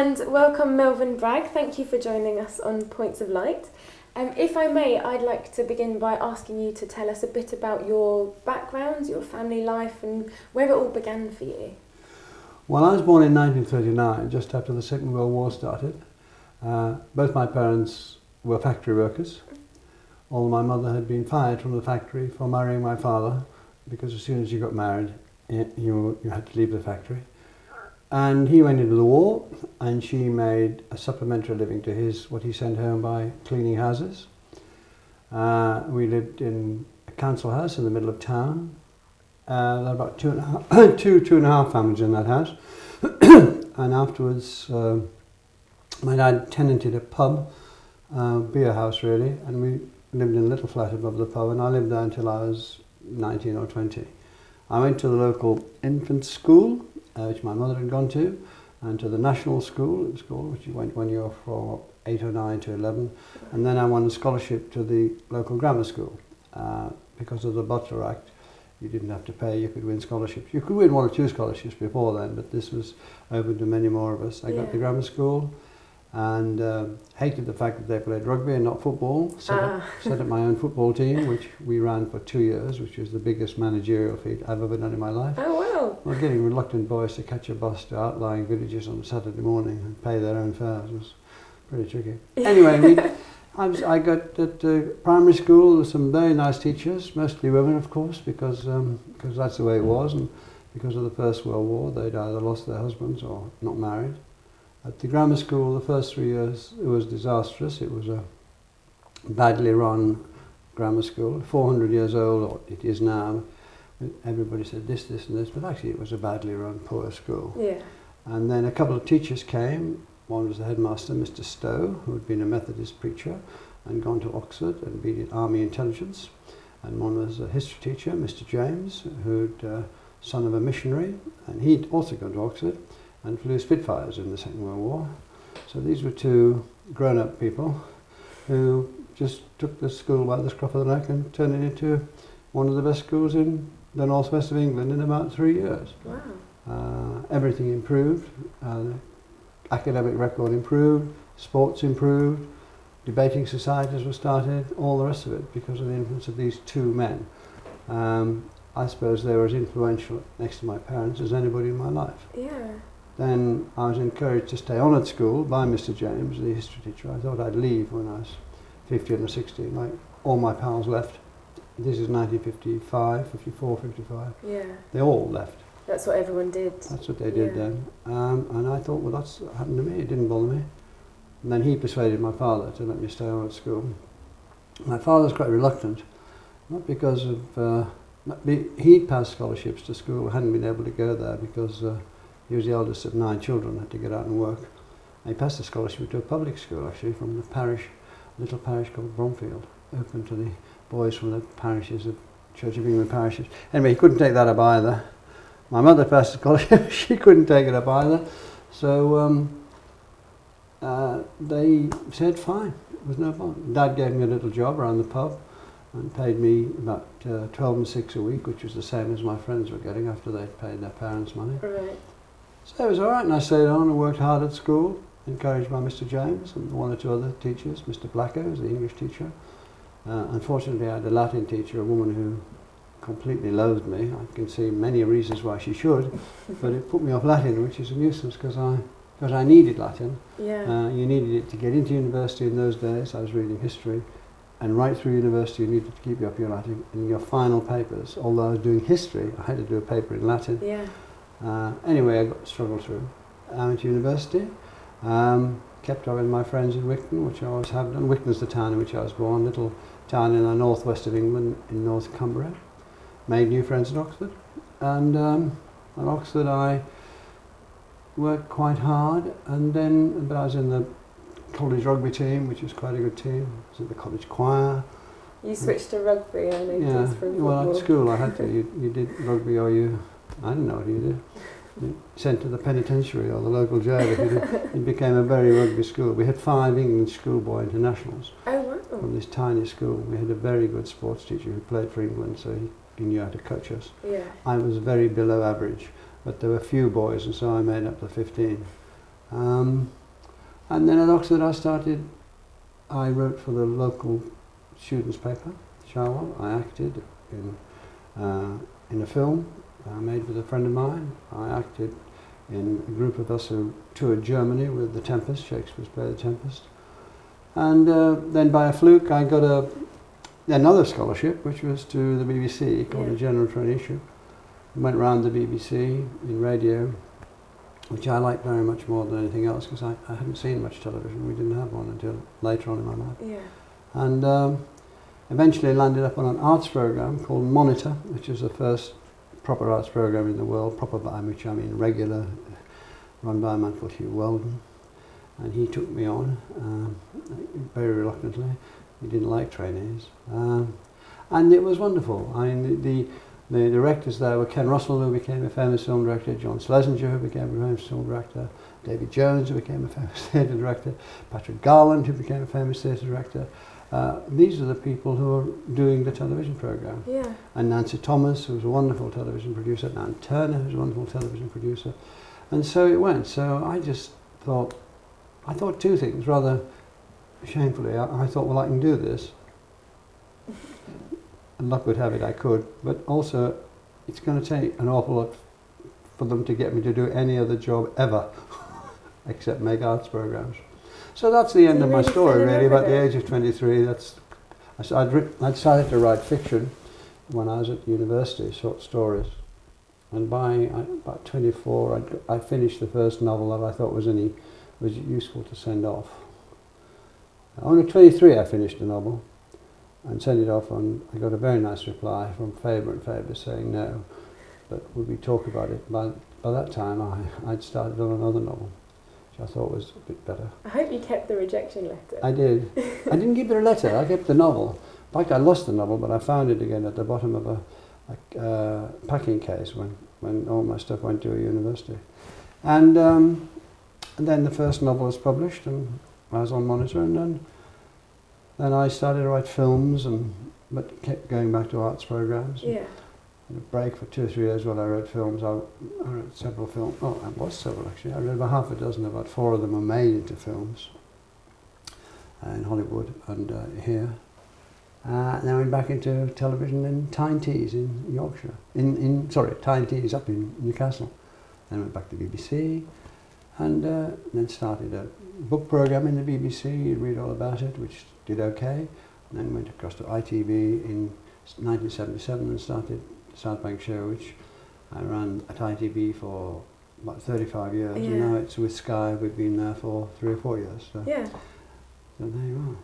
And welcome Melvyn Bragg, thank you for joining us on Points of Light. If I may, I'd like to begin by asking you to tell us a bit about your background, your family life and where it all began for you. Well, I was born in 1939, just after the Second World War started. Both my parents were factory workers, although my mother had been fired from the factory for marrying my father, because as soon as you got married, you had to leave the factory. And he went into the war, and she made a supplementary living to what he sent home by cleaning houses. We lived in a council house in the middle of town. There were about two and a half families in that house. And afterwards, my dad tenanted a pub, beer house really, and we lived in a little flat above the pub, and I lived there until I was 19 or 20. I went to the local infant school, which my mother had gone to, and to the national school, it was called, which you went when you were from 8 or 9 to 11. And then I won a scholarship to the local grammar school. Because of the Butler Act, you didn't have to pay, you could win scholarships. You could win 1 or 2 scholarships before then, but this was open to many more of us. I got the grammar school, and hated the fact that they played rugby and not football. Set up my own football team, which we ran for 2 years, which was the biggest managerial feat I've ever done in my life. Oh wow! Well, getting reluctant boys to catch a bus to outlying villages on Saturday morning and pay their own fares was pretty tricky. Anyway, I got at primary school. There were some very nice teachers, mostly women, of course, because that's the way it was, and because of the First World War, they'd either lost their husbands or not married. At the grammar school, the first 3 years, it was disastrous. It was a badly run grammar school, 400 years old, or it is now. Everybody said this, this and this, but actually it was a badly run, poor school. Yeah. And then a couple of teachers came. One was the headmaster, Mr. Stowe, who had been a Methodist preacher and gone to Oxford and been in Army Intelligence. And one was a history teacher, Mr. James, who'd son of a missionary, and he'd also gone to Oxford and flew Spitfires in the Second World War. So these were 2 grown-up people who just took the school by the scruff of the neck and turned it into one of the best schools in the northwest of England in about 3 years. Wow. Everything improved. The academic record improved, sports improved, debating societies were started, all the rest of it, because of the influence of these 2 men. I suppose they were as influential next to my parents as anybody in my life. Yeah. Then I was encouraged to stay on at school by Mr. James, the history teacher. I thought I'd leave when I was 15 or 16, like all my pals left. This is 1955, 54, 55. Yeah. They all left. That's what everyone did. That's what they did then. And I thought, well, that's what happened to me. It didn't bother me. And then he persuaded my father to let me stay on at school. My father was quite reluctant, not because of... he'd passed scholarships to school, hadn't been able to go there because he was the eldest of 9 children, had to get out and work. And he passed a scholarship to a public school, actually, from the parish, a little parish called Bromfield, open to the boys from the parishes of Church of England parishes. Anyway, he couldn't take that up either. My mother passed a scholarship, she couldn't take it up either. So they said, fine, it was no problem. Dad gave me a little job around the pub and paid me about 12 and 6 a week, which was the same as my friends were getting after they'd paid their parents' money. Right. So it was all right, and I stayed on and worked hard at school, encouraged by Mr. James and 1 or 2 other teachers. Mr. Blacko was the English teacher. Unfortunately, I had a Latin teacher, a woman who completely loathed me. I can see many reasons why she should, but it put me off Latin, which is a nuisance because I needed Latin. Yeah. You needed it to get into university in those days. I was reading history, and right through university you needed to keep you up your Latin. In your final papers, although I was doing history, I had to do a paper in Latin. Yeah. Anyway, I got struggled through. I went to university, kept up with my friends in Wigton, which I always have done. Wigton's the town in which I was born, little town in the northwest of England, in North Cumbria. Made new friends at Oxford, and at Oxford I worked quite hard, but I was in the college rugby team, which was quite a good team. I was in the college choir. You switched to rugby, I noticed, from football. Well, at school I had to. You did rugby or I don't know what you did. You sent to the penitentiary or the local jail if you did. It became a very rugby school. We had 5 English schoolboy internationals. Oh, wow. From this tiny school. We had a very good sports teacher who played for England, so he knew how to coach us. Yeah. I was very below average, but there were few boys, and so I made up the 15. And then at Oxford I wrote for the local students' paper, Charwell. I acted in a film made with a friend of mine. I acted in a group of us who toured Germany with The Tempest, Shakespeare's play The Tempest. And then by a fluke I got another scholarship, which was to the BBC, called the General Traineeship. Went round the BBC in radio, which I liked very much more than anything else, because I hadn't seen much television. We didn't have one until later on in my life. Yeah. And eventually landed up on an arts programme called Monitor, which is the first proper arts programme in the world, proper by which I mean regular, run by a man called Hugh Weldon. And he took me on, very reluctantly. He didn't like trainees. And it was wonderful. I mean, the directors there were Ken Russell, who became a famous film director, John Schlesinger, who became a famous film director, David Jones, who became a famous theatre director, Patrick Garland, who became a famous theatre director. These are the people who are doing the television programme. Yeah. And Nancy Thomas, who was a wonderful television producer, Nan Turner, who was a wonderful television producer. And so it went. So I just thought, two things, rather shamefully. I thought, well, I can do this. And luck would have it I could, but also it's going to take an awful lot for them to get me to do any other job ever, except make arts programmes. So that's the end of my story, really. About the age of 23, I'd started to write fiction when I was at university, short stories. And by about 24, I finished the first novel that I thought was useful to send off. Only 23, I finished a novel and sent it off, and I got a very nice reply from Faber and Faber saying no, but would we talk about it? By that time, I'd started on another novel, which I thought was a bit better. I hope you kept the rejection letter. I did. I didn't keep the letter, I kept the novel. In fact, I lost the novel, but I found it again at the bottom of a packing case when all my stuff went to a university. And then the first novel was published, and I was on Monitor, and then I started to write films, but kept going back to arts programmes. Yeah. Had a break for 2 or 3 years while I wrote films. I wrote several films. Oh, I was several actually. I wrote about half a dozen. About 4 of them were made into films in Hollywood and here. Then I went back into television in Tyne Tees in Yorkshire. Tyne Tees up in Newcastle. Then I went back to the BBC, and then started a book programme in the BBC. You'd read all about it, which did okay. And then went across to ITV in 1977 and started South Bank Show, which I ran at ITV for about 35 years. Yeah. And now it's with Sky. We've been there for 3 or 4 years. So, yeah. So there you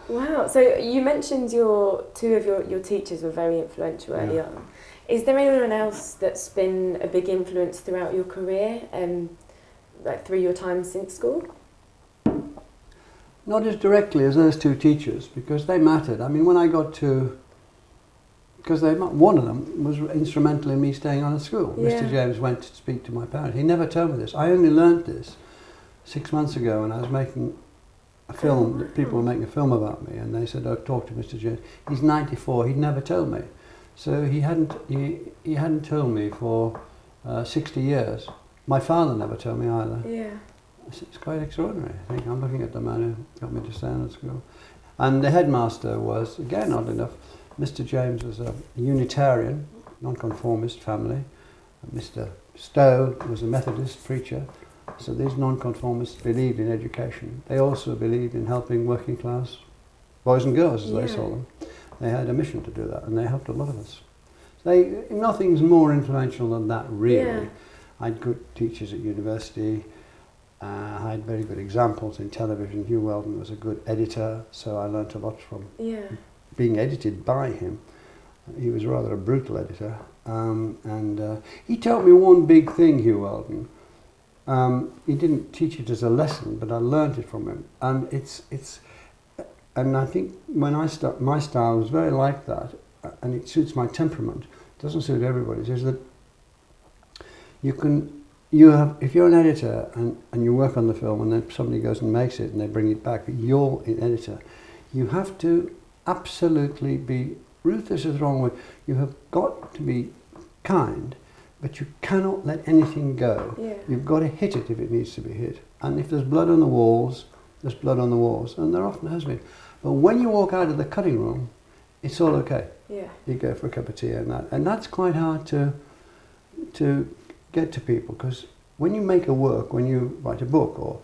are. Wow. So you mentioned two of your teachers were very influential early on. Is there anyone else that's been a big influence throughout your career, like through your time since school? Not as directly as those 2 teachers, because they mattered. I mean, when I got to... Because one of them was instrumental in me staying on at school. Yeah. Mr. James went to speak to my parents. He never told me this. I only learnt this 6 months ago when I was making a film. Oh. People were making a film about me, and they said, "Oh, talk to Mr. James." He's 94. He'd never told me. So he hadn't told me for 60 years. My father never told me either. Yeah. It's quite extraordinary. I think I'm looking at the man who got me to stay on at school. And the headmaster was, again, odd enough, Mr. James was a Unitarian, nonconformist family. Mr. Stowe was a Methodist preacher. So these nonconformists believed in education. They also believed in helping working class boys and girls, as they saw them. They had a mission to do that, and they helped a lot of us. Nothing's more influential than that, really. Yeah. I had good teachers at university. I had very good examples in television. Hugh Weldon was a good editor, so I learnt a lot from being edited by him. He was rather a brutal editor. And he taught me one big thing, Hugh Weldon. He didn't teach it as a lesson, but I learnt it from him. And and I think when my style was very like that, and it suits my temperament. It doesn't suit everybody's. Is that if you're an editor and you work on the film, and then somebody goes and makes it and they bring it back, but you're an editor, you have to absolutely be ruthless is the wrong word. You have got to be kind, but you cannot let anything go. Yeah. You've got to hit it if it needs to be hit. And if there's blood on the walls, there's blood on the walls, and there often has been. But when you walk out of the cutting room, it's all okay. Yeah. You go for a cup of tea and that's quite hard to get to people, because when you make a work, when you write a book or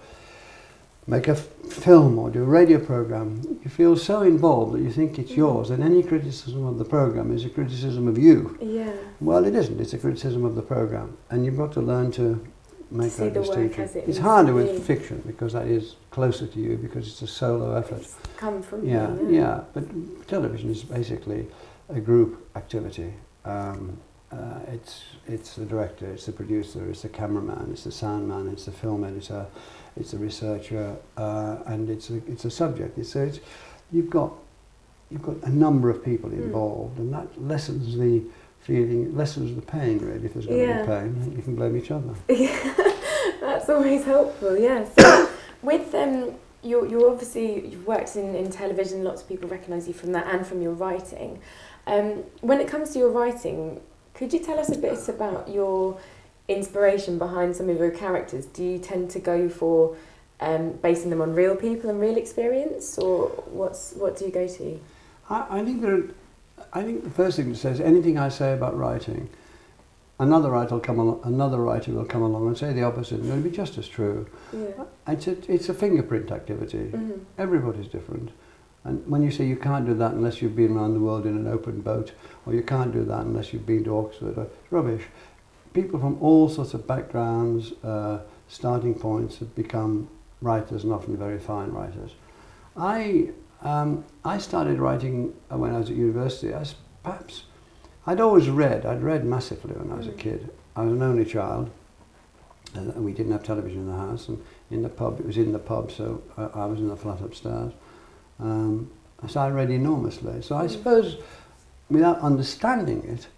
make a film or do a radio program, you feel so involved that you think it's yours, and any criticism of the program is a criticism of you. Yeah. Well, it isn't. It's a criticism of the program, and you've got to learn to make that distinction. It's harder with fiction because that is closer to you, because it's a solo effort. It's come from yeah. But television is basically a group activity. It's the director, it's the producer, it's the cameraman, it's the sound man, it's the film editor, it's the researcher, and it's a subject. You've got a number of people involved, and that lessens the feeling, lessens the pain really. If there's going to be pain, you can blame each other. Yeah, that's always helpful. Yeah. So with you obviously you've worked in television. Lots of people recognise you from that and from your writing. When it comes to your writing, could you tell us a bit about your inspiration behind some of your characters? Do you tend to go for basing them on real people and real experience, or what do you go to? I think the first thing to say is anything I say about writing, another writer will come along and say the opposite, and it'll be just as true. Yeah. It's a fingerprint activity. Mm-hmm. Everybody's different. And when you say you can't do that unless you've been around the world in an open boat, or you can't do that unless you've been to Oxford, or rubbish. People from all sorts of backgrounds, starting points, have become writers, and often very fine writers. I started writing when I was at university. I'd always read. I'd read massively when I was a kid. I was an only child, and we didn't have television in the house, and in the pub, it was in the pub, so I was in the flat upstairs. So I read enormously. So I suppose, without understanding it,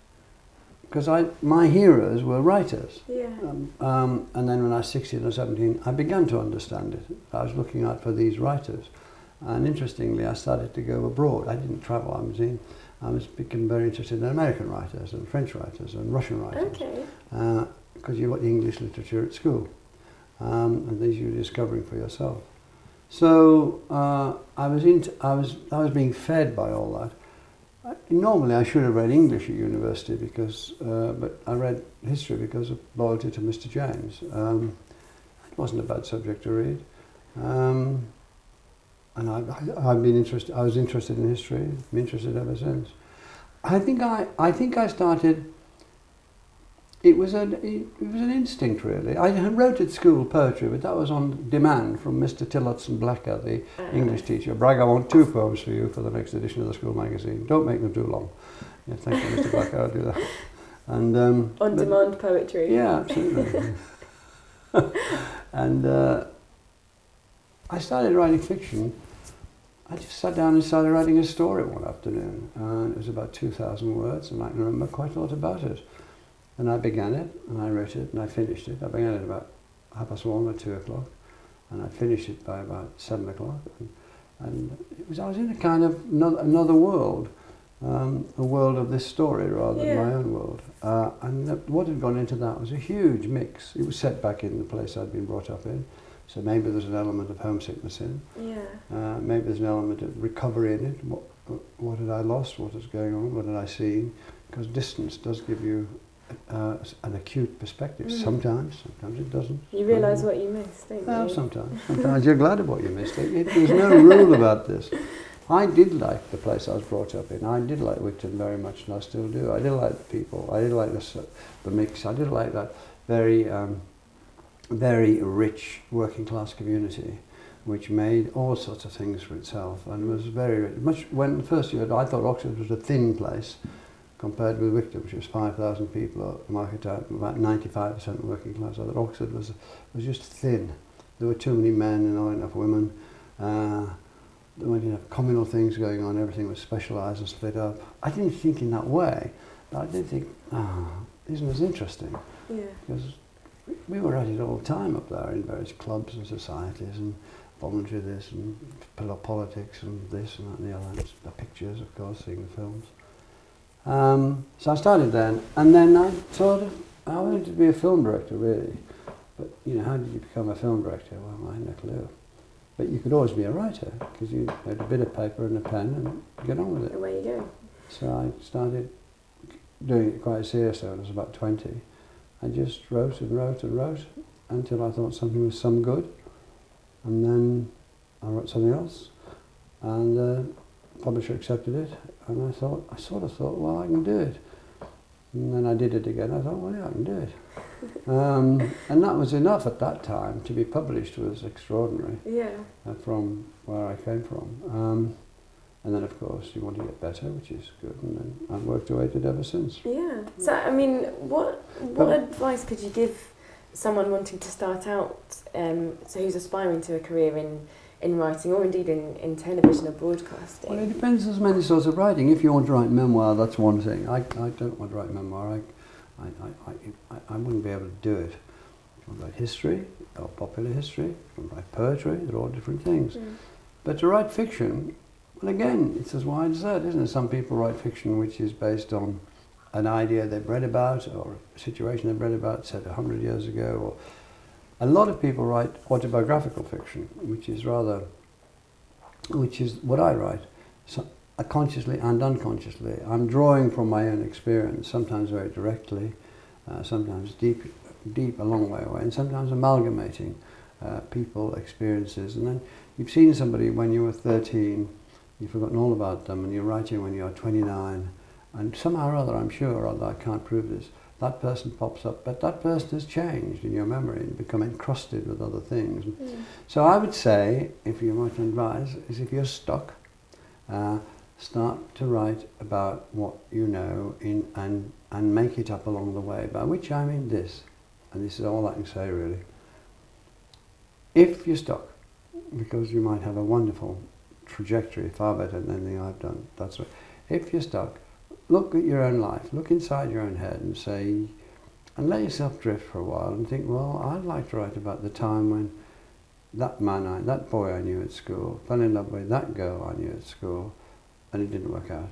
because my heroes were writers. Yeah. And then when I was 16 or 17, I began to understand it. I was looking out for these writers. And interestingly, I started to go abroad. I didn't travel. I was becoming very interested in American writers and French writers and Russian writers. Okay. Because you got English literature at school. And these you're discovering for yourself. So I was being fed by all that. Normally I should have read English at university but I read history because of loyalty to Mr. James. It wasn't a bad subject to read. And I've been interested. I was interested in history. I've been interested ever since. I think I started. It was an instinct, really. I wrote at school poetry, but that was on demand from Mr. Tillotson Blacker, the English teacher. Bragg, I want 2 poems for you for the next edition of the school magazine. Don't make them too long. Yeah, thank you, Mr. Blacker. I'll do that. And on-demand poetry. Yeah, absolutely. And I started writing fiction. I just sat down and started writing a story one afternoon. And it was about 2,000 words, and I can remember quite a lot about it. And I began it, and I wrote it, and I finished it. I began it about 1:30 or 2 o'clock, and I finished it by about 7 o'clock. And I was in a kind of another world, a world of this story rather than my own world. And what had gone into that was a huge mix. It was set back in the place I'd been brought up in, so maybe there's an element of homesickness in. Yeah. Maybe there's an element of recovery in it. What had I lost? What was going on? What had I seen? Because distance does give you an acute perspective. Sometimes it doesn't. You realise what you missed, don't you? Well, sometimes you're glad of what you missed. There's no rule about this. I did like the place I was brought up in. I did like Wigton very much, and I still do. I did like the people. I did like the mix. I did like that very, very rich working class community, which made all sorts of things for itself, and was very much. When the first year, I thought Oxford was a thin place compared with Wigton, which was 5,000 people at market out, about 95% working class. I thought Oxford was just thin. There were too many men and not enough women. There weren't enough communal things going on. Everything was specialised and split up. I didn't think in that way, but I did think, isn't this interesting? Yeah. Because we were at it all the time up there in various clubs and societies and voluntary this and politics and this and that and the other. And the pictures, of course, seeing the films. So I started then, and then I sort of I wanted to be a film director, really. But, you know, how did you become a film director? Well, I had no clue. But you could always be a writer, because you had a bit of paper and a pen and get on with it. Away you go. So I started doing it quite seriously when I was about 20. I just wrote and wrote and wrote until I thought something was some good. And then I wrote something else, and the publisher accepted it, and I sort of thought, well, I can do it. And then I did it again. I thought, well, yeah, I can do it. And that was enough at that time. To be published was extraordinary. Yeah. From where I came from. And then, of course, you want to get better, which is good, and then I've worked away at it ever since. Yeah. So, I mean, what advice could you give someone wanting to start out, so who's aspiring to a career in writing, or indeed in television or broadcasting? Well, it depends. There's many sorts of writing. If you want to write memoir, that's one thing. I don't want to write memoir. I wouldn't be able to do it. If you want to write history, or popular history, if you want to write poetry, they're all different things. Mm. But to write fiction, well, again, it's as wide as that, isn't it? Some people write fiction which is based on an idea they've read about, or a situation they've read about, said 100 years ago. Or a lot of people write autobiographical fiction, which is what I write, so, consciously and unconsciously. I'm drawing from my own experience, sometimes very directly, sometimes deep, a long way away, and sometimes amalgamating people, experiences. And then you've seen somebody when you were 13, you've forgotten all about them, and you're writing when you're 29, and somehow or other, I'm sure, although I can't prove this, that person pops up, but that person has changed in your memory and become encrusted with other things. Mm. So I would say, if you want to advise, is if you're stuck, start to write about what you know and make it up along the way, by which I mean this, and this is all I can say really. If you're stuck, because you might have a wonderful trajectory, far better than anything I've done, that's right. If you're stuck, look at your own life, look inside your own head and say, and let yourself drift for a while and think, well, I'd like to write about the time when that boy I knew at school fell in love with that girl I knew at school, and it didn't work out,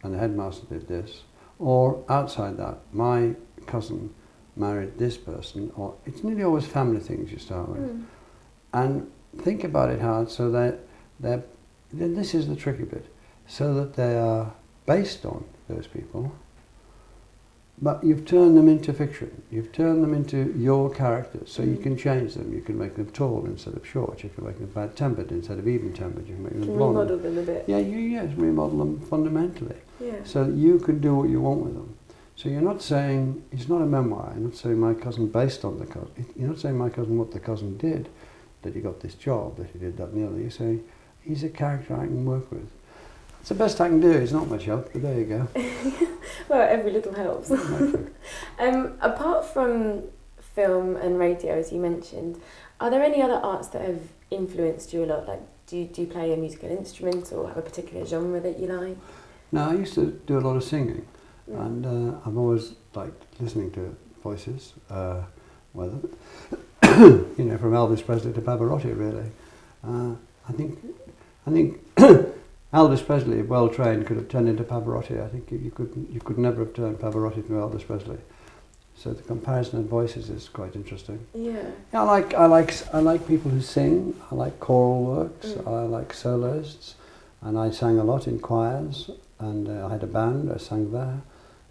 and the headmaster did this. Or outside that, my cousin married this person, or it's nearly always family things you start with. Mm. And think about it hard, so that then this is the tricky bit, so that they are based on those people, but you've turned them into fiction. You've turned them into your characters, so you can change them. You can make them tall instead of short. You can make them bad-tempered instead of even-tempered. You can make them blonde. Remodel them a bit. Yeah, yes, remodel them fundamentally. Yeah. So that you can do what you want with them. So you're not saying, it's not a memoir. You're not saying my cousin based on the cousin. You're not saying my cousin what the cousin did, that he got this job, that he did that and the other. You're saying, he's a character I can work with. It's the best I can do. It's not much help, but there you go. Well, every little helps. Apart from film and radio, as you mentioned, are there any other arts that have influenced you a lot? Like, do you play a musical instrument or have a particular genre that you like? No, I used to do a lot of singing, and I've always liked listening to voices, whether you know, from Elvis Presley to Pavarotti, really. I think Elvis Presley, well trained, could have turned into Pavarotti. I think you could never have turned Pavarotti into Elvis Presley. So the comparison of voices is quite interesting. Yeah. Yeah, I like people who sing. I like choral works. I like soloists, and I sang a lot in choirs. And I had a band. I sang there.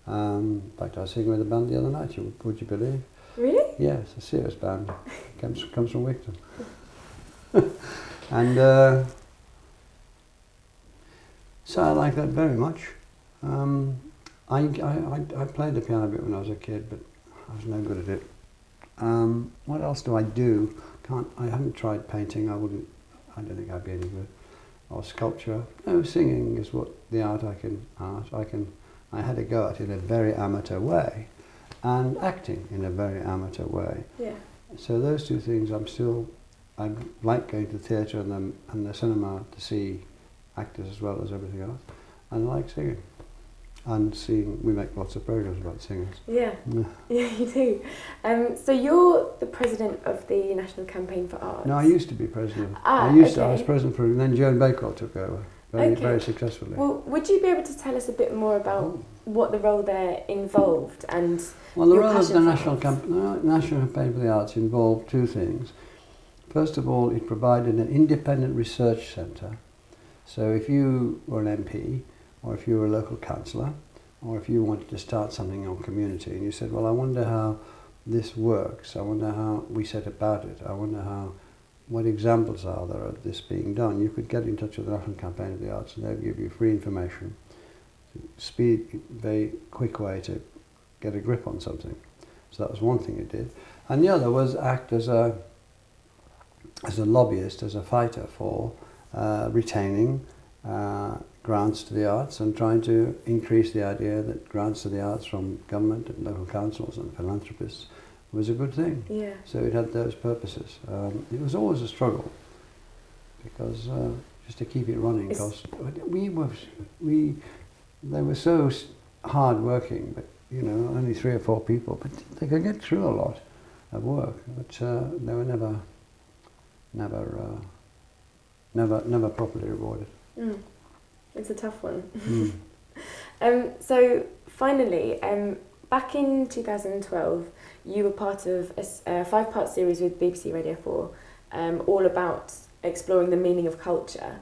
In fact, I was singing with a band the other night. Would you believe? Really? Yes, a serious band. comes from Wigton. And. So I like that very much. I played the piano a bit when I was a kid, but I was no good at it. What else do I do? I haven't tried painting. I don't think I'd be any good. Or sculpture. No, singing is what the art I had a go at in a very amateur way, and acting in a very amateur way. Yeah. So those two things, I like going to the theatre and the cinema to see actors as well as everything else, and I like singing. And we make lots of programs about singers. Yeah, yeah, you do. So you're the president of the National Campaign for Arts? No, I used to be president. I was president and then Joan Bakewell took over. very successfully. Well, would you be able to tell us a bit more about what the role there involved and Well, the your role of passion the for National Campaign for the Arts involved two things. First of all, it provided an independent research centre. So if you were an MP, or if you were a local councillor, or if you wanted to start something in your community, and you said, well, I wonder how this works, I wonder how we set about it, I wonder what examples are there of this being done, you could get in touch with the National Campaign of the Arts and they'd give you free information, very quick way to get a grip on something. So that was one thing it did. And the other was act as a lobbyist, as a fighter for retaining grants to the arts and trying to increase the idea that grants to the arts from government and local councils and philanthropists was a good thing. Yeah. So it had those purposes. It was always a struggle because just to keep it running cost. They were so hard working, but you know, only 3 or 4 people, but they could get through a lot of work. But they were never properly rewarded. Mm. It's a tough one. Mm. So finally, back in 2012, you were part of a 5-part series with BBC Radio 4, all about exploring the meaning of culture.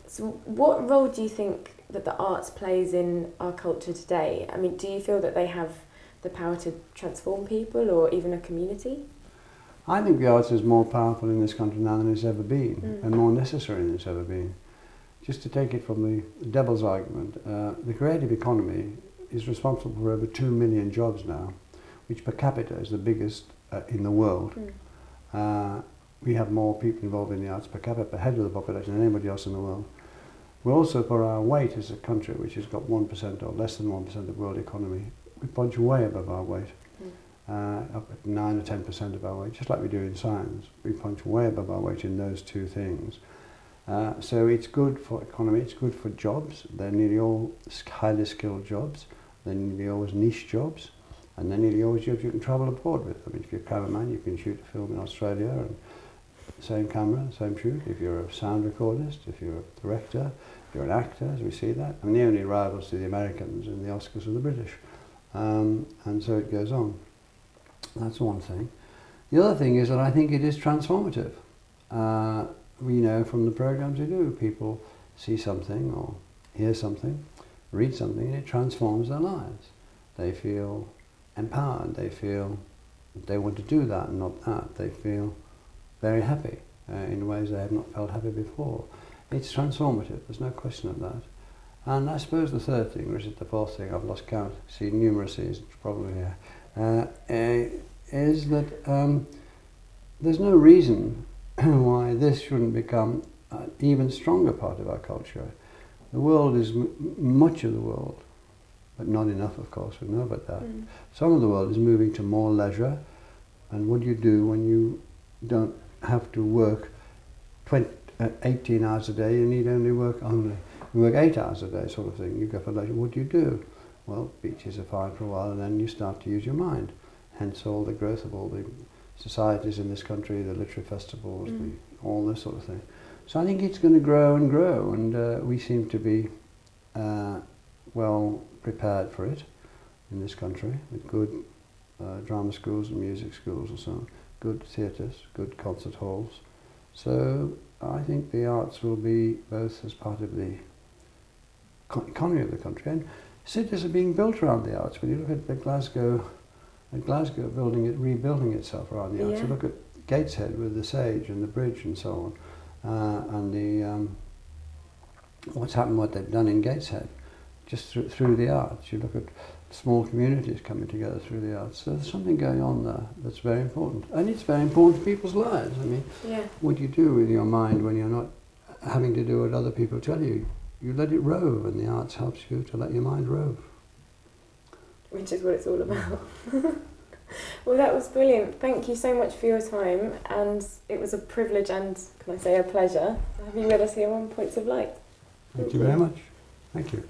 So what role do you think that the arts plays in our culture today? I mean, do you feel that they have the power to transform people or even a community? I think the arts is more powerful in this country now than it's ever been, and more necessary than it's ever been. Just to take it from the devil's argument, the creative economy is responsible for over 2 million jobs now, which per capita is the biggest in the world. We have more people involved in the arts per capita, per head of the population than anybody else in the world. We're also, for our weight as a country, which has got 1% or less than 1% of the world economy, we punch way above our weight. Up at 9 or 10% of our weight, just like we do in science. We punch way above our weight in those two things. So it's good for economy, it's good for jobs. They're nearly all highly skilled jobs. They're nearly always niche jobs. And they're nearly always jobs you can travel abroad with. I mean, if you're a cameraman, you can shoot a film in Australia and same camera, same shoot. If you're a sound recordist, if you're a director, if you're an actor, as we see that. I mean, the only rivals to the Americans in the Oscars are the British. And so it goes on. That's one thing. The other thing is that I think it is transformative. We know from the programs we do, people see something or hear something, read something, and it transforms their lives. They feel empowered, they feel they want to do that and not that. They feel very happy in ways they have not felt happy before. It's transformative, there's no question of that. And I suppose the third thing, or is it the fourth thing, I've lost count, see numeracy is probably here, is that there's no reason why this shouldn't become an even stronger part of our culture. The world is, much of the world, but not enough of course, we know about that. Some of the world is moving to more leisure, and what do you do when you don't have to work 18 hours a day, you need only work 8 hours a day sort of thing, you go for leisure, what do you do? Well, beaches are fine for a while and then you start to use your mind, hence all the growth of all the societies in this country, the literary festivals, all this sort of thing. So I think it's going to grow and grow, and we seem to be well prepared for it in this country, with good drama schools and music schools and so on, good theatres, good concert halls. So I think the arts will be both as part of the economy of the country, and cities are being built around the arts. When you look at the Glasgow rebuilding itself around the arts. You look at Gateshead with the Sage and the bridge and so on, and the what they've done in Gateshead, just through the arts. You look at small communities coming together through the arts. So there's something going on there that's very important, and it's very important to people's lives. I mean, what do you do with your mind when you're not having to do what other people tell you? You let it rove, and the arts helps you to let your mind rove. Which is what it's all about. Well, that was brilliant. Thank you so much for your time, and it was a privilege and, can I say, a pleasure to have you with us here on Points of Light. Thank you very much. Thank you.